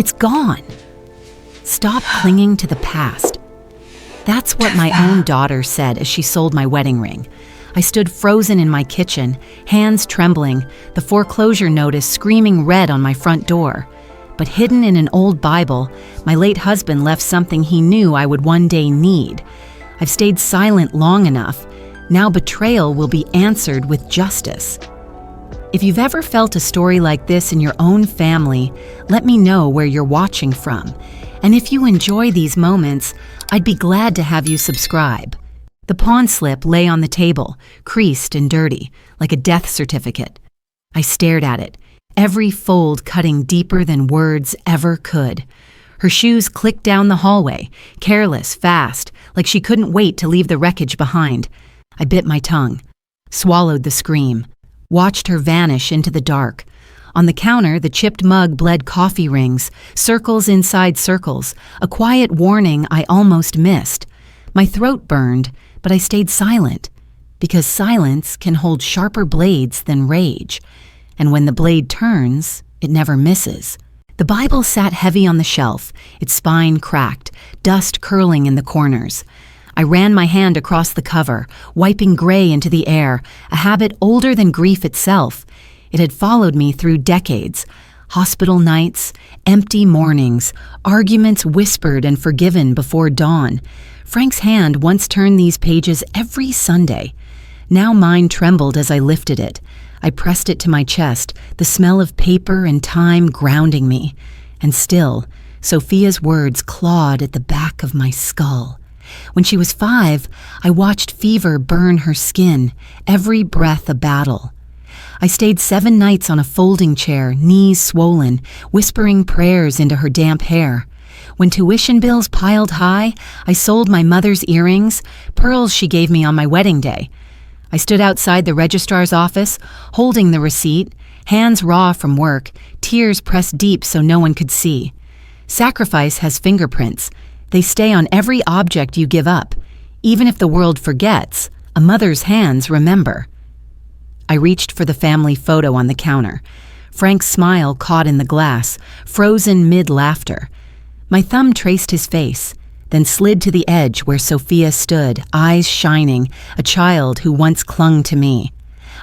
It's gone. Stop clinging to the past. That's what my own daughter said as she sold my wedding ring. I stood frozen in my kitchen, hands trembling, the foreclosure notice screaming red on my front door. But hidden in an old Bible, my late husband left something he knew I would one day need. I've stayed silent long enough. Now betrayal will be answered with justice. If you've ever felt a story like this in your own family, let me know where you're watching from. And if you enjoy these moments, I'd be glad to have you subscribe. The pawn slip lay on the table, creased and dirty, like a death certificate. I stared at it, every fold cutting deeper than words ever could. Her shoes clicked down the hallway, careless, fast, like she couldn't wait to leave the wreckage behind. I bit my tongue, swallowed the scream, watched her vanish into the dark. On the counter, the chipped mug bled coffee rings, circles inside circles, a quiet warning I almost missed. My throat burned, but I stayed silent, because silence can hold sharper blades than rage. And when the blade turns, it never misses. The Bible sat heavy on the shelf, its spine cracked, dust curling in the corners. I ran my hand across the cover, wiping gray into the air, a habit older than grief itself. It had followed me through decades. Hospital nights, empty mornings, arguments whispered and forgiven before dawn. Frank's hand once turned these pages every Sunday. Now mine trembled as I lifted it. I pressed it to my chest, the smell of paper and time grounding me. And still, Sophia's words clawed at the back of my skull. When she was 5, I watched fever burn her skin, every breath a battle. I stayed 7 nights on a folding chair, knees swollen, whispering prayers into her damp hair. When tuition bills piled high, I sold my mother's earrings, pearls she gave me on my wedding day. I stood outside the registrar's office, holding the receipt, hands raw from work, tears pressed deep so no one could see. Sacrifice has fingerprints. They stay on every object you give up. Even if the world forgets, a mother's hands remember. I reached for the family photo on the counter. Frank's smile caught in the glass, frozen mid-laughter. My thumb traced his face, then slid to the edge where Sophia stood, eyes shining, a child who once clung to me.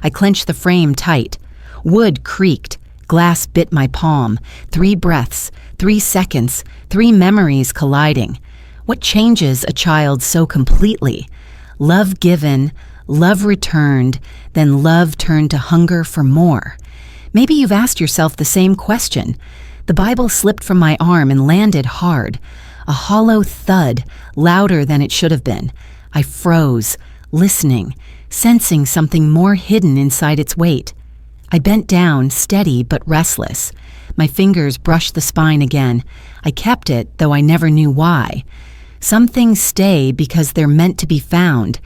I clenched the frame tight. Wood creaked. Glass bit my palm. 3 breaths, 3 seconds, 3 memories colliding. What changes a child so completely? Love given, love returned, then love turned to hunger for more. Maybe you've asked yourself the same question. The Bible slipped from my arm and landed hard. A hollow thud, louder than it should have been. I froze, listening, sensing something more hidden inside its weight. I bent down, steady but restless. My fingers brushed the spine again. I kept it, though I never knew why. Some things stay because they're meant to be found,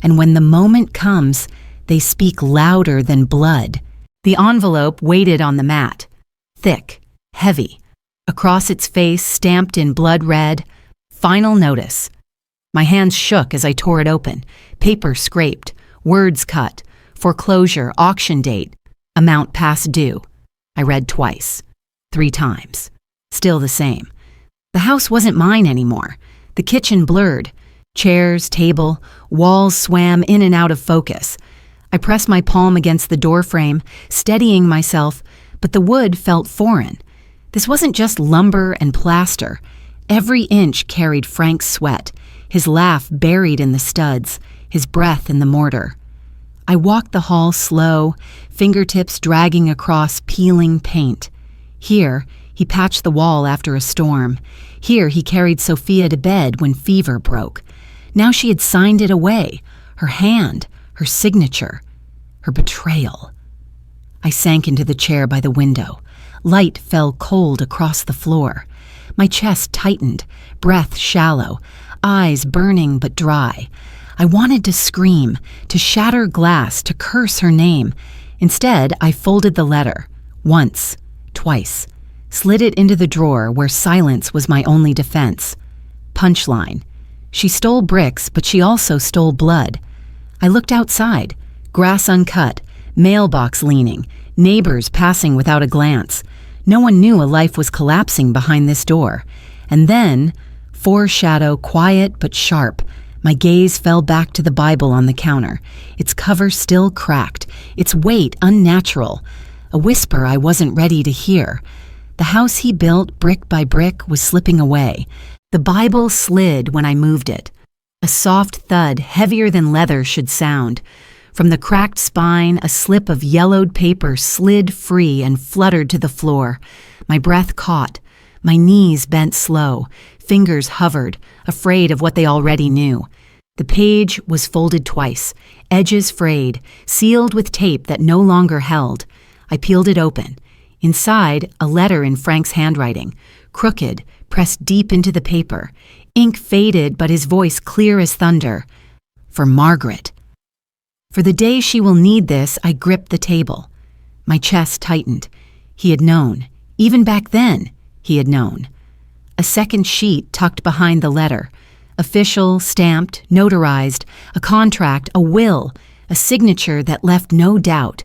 and when the moment comes, they speak louder than blood. The envelope waited on the mat, thick, heavy. Across its face, stamped in blood red, "Final notice." My hands shook as I tore it open. Paper scraped, words cut, foreclosure, auction date, amount past due. I read twice, 3 times. Still the same. The house wasn't mine anymore. The kitchen blurred. Chairs, table, walls swam in and out of focus. I pressed my palm against the doorframe, steadying myself, but the wood felt foreign. This wasn't just lumber and plaster. Every inch carried Frank's sweat, his laugh buried in the studs, his breath in the mortar. I walked the hall slow, fingertips dragging across peeling paint. Here, he patched the wall after a storm. Here, he carried Sophia to bed when fever broke. Now she had signed it away, her hand, her signature, her betrayal. I sank into the chair by the window. Light fell cold across the floor. My chest tightened, breath shallow, eyes burning but dry. I wanted to scream, to shatter glass, to curse her name. Instead, I folded the letter, once, twice, slid it into the drawer where silence was my only defense. Punchline. She stole bricks, but she also stole blood. I looked outside, grass uncut, mailbox leaning, neighbors passing without a glance. No one knew a life was collapsing behind this door. And then, foreshadow quiet but sharp, my gaze fell back to the Bible on the counter, its cover still cracked, its weight unnatural, a whisper I wasn't ready to hear. The house he built brick by brick was slipping away. The Bible slid when I moved it. A soft thud, heavier than leather should sound. From the cracked spine, a slip of yellowed paper slid free and fluttered to the floor. My breath caught. My knees bent slow. Fingers hovered, afraid of what they already knew. The page was folded twice, edges frayed, sealed with tape that no longer held. I peeled it open. Inside, a letter in Frank's handwriting, crooked, pressed deep into the paper. Ink faded, but his voice clear as thunder. For Margaret. For the day she will need this, I gripped the table. My chest tightened. He had known. Even back then, he had known. A second sheet tucked behind the letter. Official, stamped, notarized, a contract, a will, a signature that left no doubt.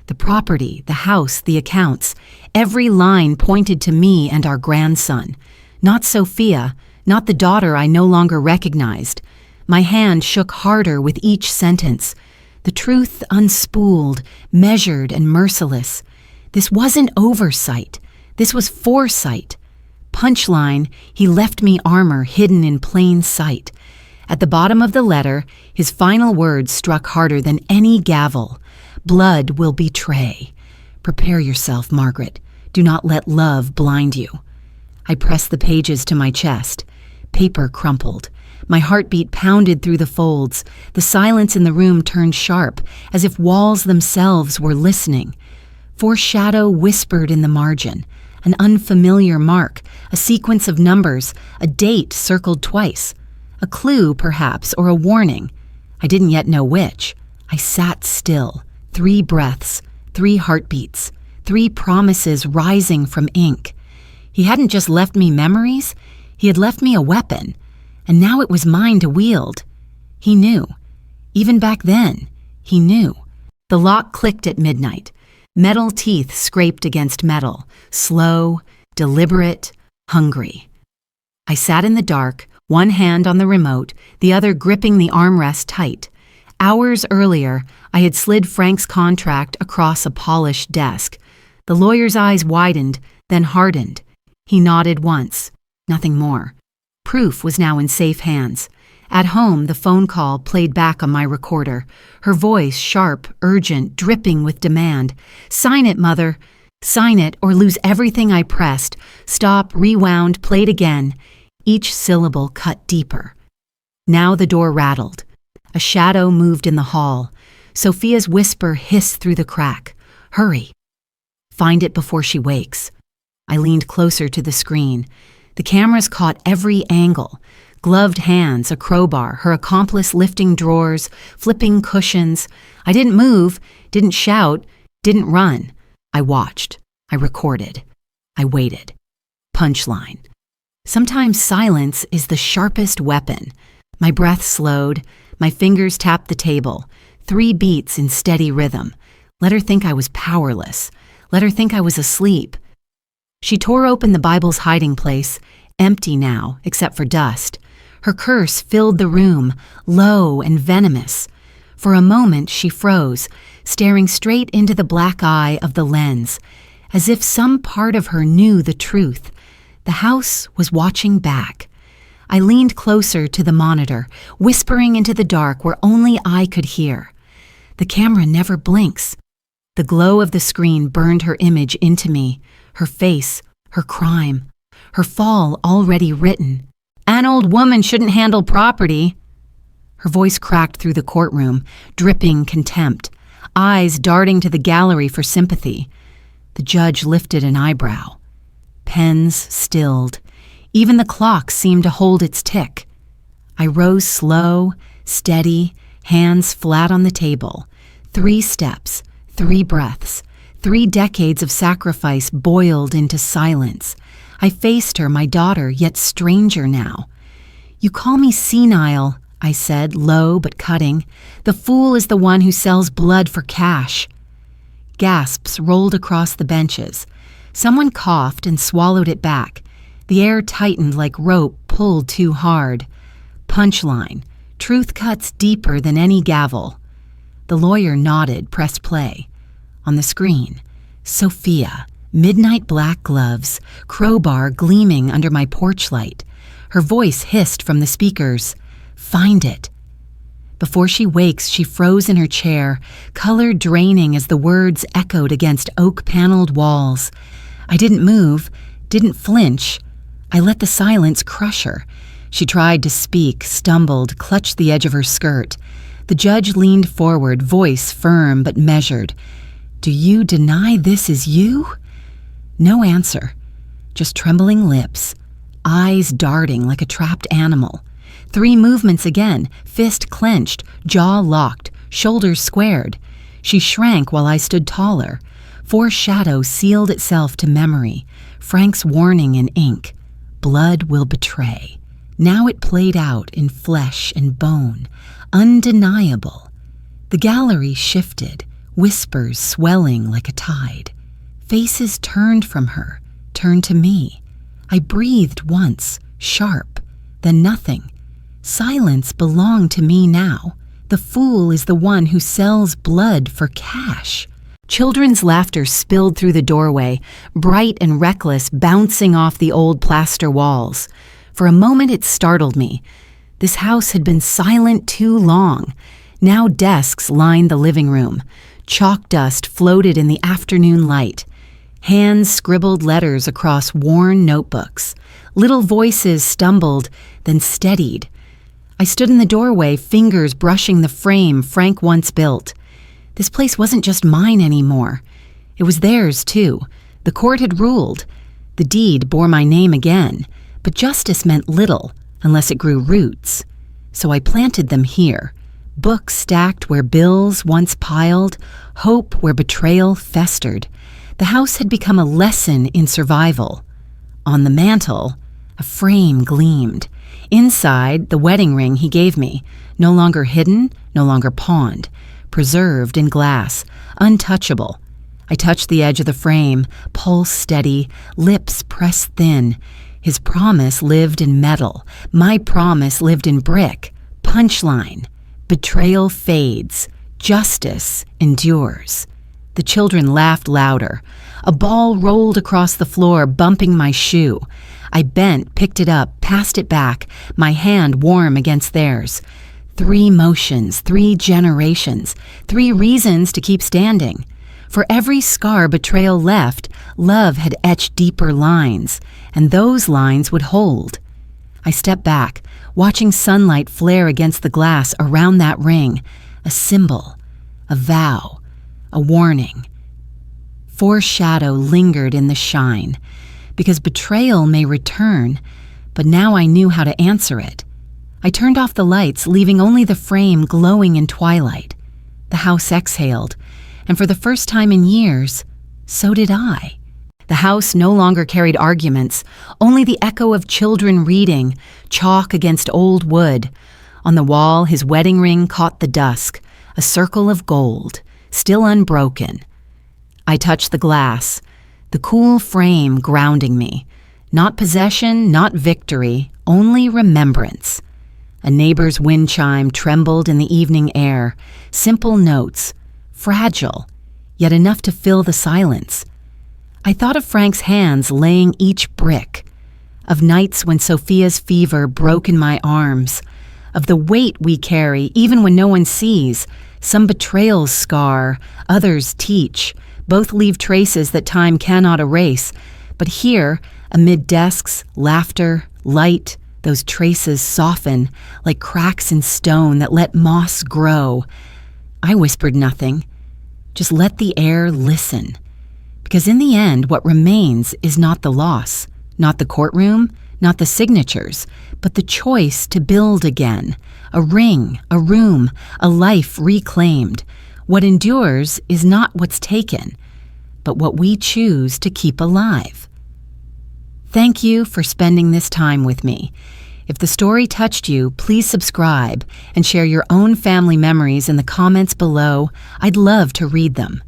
The property, the house, the accounts, every line pointed to me and our grandson. Not Sophia, not the daughter I no longer recognized. My hand shook harder with each sentence. The truth unspooled, measured, and merciless. This wasn't oversight. This was foresight. Punchline, he left me armor hidden in plain sight. At the bottom of the letter, his final words struck harder than any gavel. Blood will betray. Prepare yourself, Margaret. Do not let love blind you. I pressed the pages to my chest. Paper crumpled. My heartbeat pounded through the folds. The silence in the room turned sharp, as if walls themselves were listening. Foreshadow whispered in the margin. An unfamiliar mark, a sequence of numbers, a date circled twice. A clue, perhaps, or a warning. I didn't yet know which. I sat still. 3 breaths, 3 heartbeats, 3 promises rising from ink. He hadn't just left me memories, he had left me a weapon, and now it was mine to wield. He knew. Even back then, he knew. The lock clicked at midnight. Metal teeth scraped against metal, slow, deliberate, hungry. I sat in the dark, one hand on the remote, the other gripping the armrest tight. Hours earlier, I had slid Frank's contract across a polished desk. The lawyer's eyes widened, then hardened. He nodded once. Nothing more. Proof was now in safe hands. At home, the phone call played back on my recorder. Her voice, sharp, urgent, dripping with demand. Sign it, Mother. Sign it or lose everything I pressed. Stop, rewound, played again. Each syllable cut deeper. Now the door rattled. A shadow moved in the hall. Sophia's whisper hissed through the crack. Hurry. Find it before she wakes. I leaned closer to the screen. The cameras caught every angle. Gloved hands, a crowbar, her accomplice lifting drawers, flipping cushions. I didn't move, didn't shout, didn't run. I watched. I recorded. I waited. Punchline. Sometimes silence is the sharpest weapon. My breath slowed. My fingers tapped the table. 3 beats in steady rhythm. Let her think I was powerless. Let her think I was asleep. She tore open the Bible's hiding place, empty now, except for dust. Her curse filled the room, low and venomous. For a moment she froze, staring straight into the black eye of the lens, as if some part of her knew the truth. The house was watching back. I leaned closer to the monitor, whispering into the dark where only I could hear. The camera never blinks. The glow of the screen burned her image into me, her face, her crime, her fall already written. An old woman shouldn't handle property. Her voice cracked through the courtroom, dripping contempt, eyes darting to the gallery for sympathy. The judge lifted an eyebrow. Pens stilled. Even the clock seemed to hold its tick. I rose slow, steady, hands flat on the table. 3 steps, 3 breaths, 3 decades of sacrifice boiled into silence. I faced her, my daughter, yet stranger now. You call me senile, I said, low but cutting. The fool is the one who sells blood for cash. Gasps rolled across the benches. Someone coughed and swallowed it back. The air tightened like rope pulled too hard. Punchline. Truth cuts deeper than any gavel. The lawyer nodded, pressed play. On the screen, Sophia, midnight black gloves, crowbar gleaming under my porch light. Her voice hissed from the speakers. Find it. Before she wakes, she froze in her chair, color draining as the words echoed against oak-paneled walls. I didn't move, didn't flinch. I let the silence crush her. She tried to speak, stumbled, clutched the edge of her skirt. The judge leaned forward, voice firm but measured. Do you deny this is you? No answer. Just trembling lips, eyes darting like a trapped animal. 3 movements again, fist clenched, jaw locked, shoulders squared. She shrank while I stood taller. Foreshadow sealed itself to memory, Frank's warning in ink. Blood will betray. Now it played out in flesh and bone, undeniable. The gallery shifted, whispers swelling like a tide. Faces turned from her, turned to me. I breathed once, sharp, then nothing. Silence belonged to me now. The fool is the one who sells blood for cash. Children's laughter spilled through the doorway, bright and reckless, bouncing off the old plaster walls. For a moment it startled me. This house had been silent too long. Now desks lined the living room. Chalk dust floated in the afternoon light. Hands scribbled letters across worn notebooks. Little voices stumbled, then steadied. I stood in the doorway, fingers brushing the frame Frank once built. This place wasn't just mine anymore. It was theirs, too. The court had ruled. The deed bore my name again, but justice meant little unless it grew roots. So I planted them here. Books stacked where bills once piled, hope where betrayal festered. The house had become a lesson in survival. On the mantel, a frame gleamed. Inside, the wedding ring he gave me, no longer hidden, no longer pawned, preserved in glass, untouchable. I touched the edge of the frame, pulse steady, lips pressed thin. His promise lived in metal. My promise lived in brick. Punchline. Betrayal fades. Justice endures. The children laughed louder. A ball rolled across the floor, bumping my shoe. I bent, picked it up, passed it back, my hand warm against theirs. 3 motions, 3 generations, 3 reasons to keep standing. For every scar betrayal left, love had etched deeper lines, and those lines would hold. I stepped back, watching sunlight flare against the glass around that ring, a symbol, a vow, a warning. Foreshadow lingered in the shine, because betrayal may return, but now I knew how to answer it. I turned off the lights, leaving only the frame glowing in twilight. The house exhaled, and for the first time in years, so did I. The house no longer carried arguments, only the echo of children reading, chalk against old wood. On the wall, his wedding ring caught the dusk, a circle of gold, still unbroken. I touched the glass, the cool frame grounding me. Not possession, not victory, only remembrance. A neighbor's wind chime trembled in the evening air, simple notes, fragile, yet enough to fill the silence. I thought of Frank's hands laying each brick, of nights when Sophia's fever broke in my arms, of the weight we carry even when no one sees. Some betrayals scar, others teach. Both leave traces that time cannot erase. But here, amid desks, laughter, light, those traces soften like cracks in stone that let moss grow. I whispered nothing. Just let the air listen. Because in the end, what remains is not the loss, not the courtroom, not the signatures, but the choice to build again. A ring, a room, a life reclaimed. What endures is not what's taken, but what we choose to keep alive. Thank you for spending this time with me. If the story touched you, please subscribe and share your own family memories in the comments below. I'd love to read them.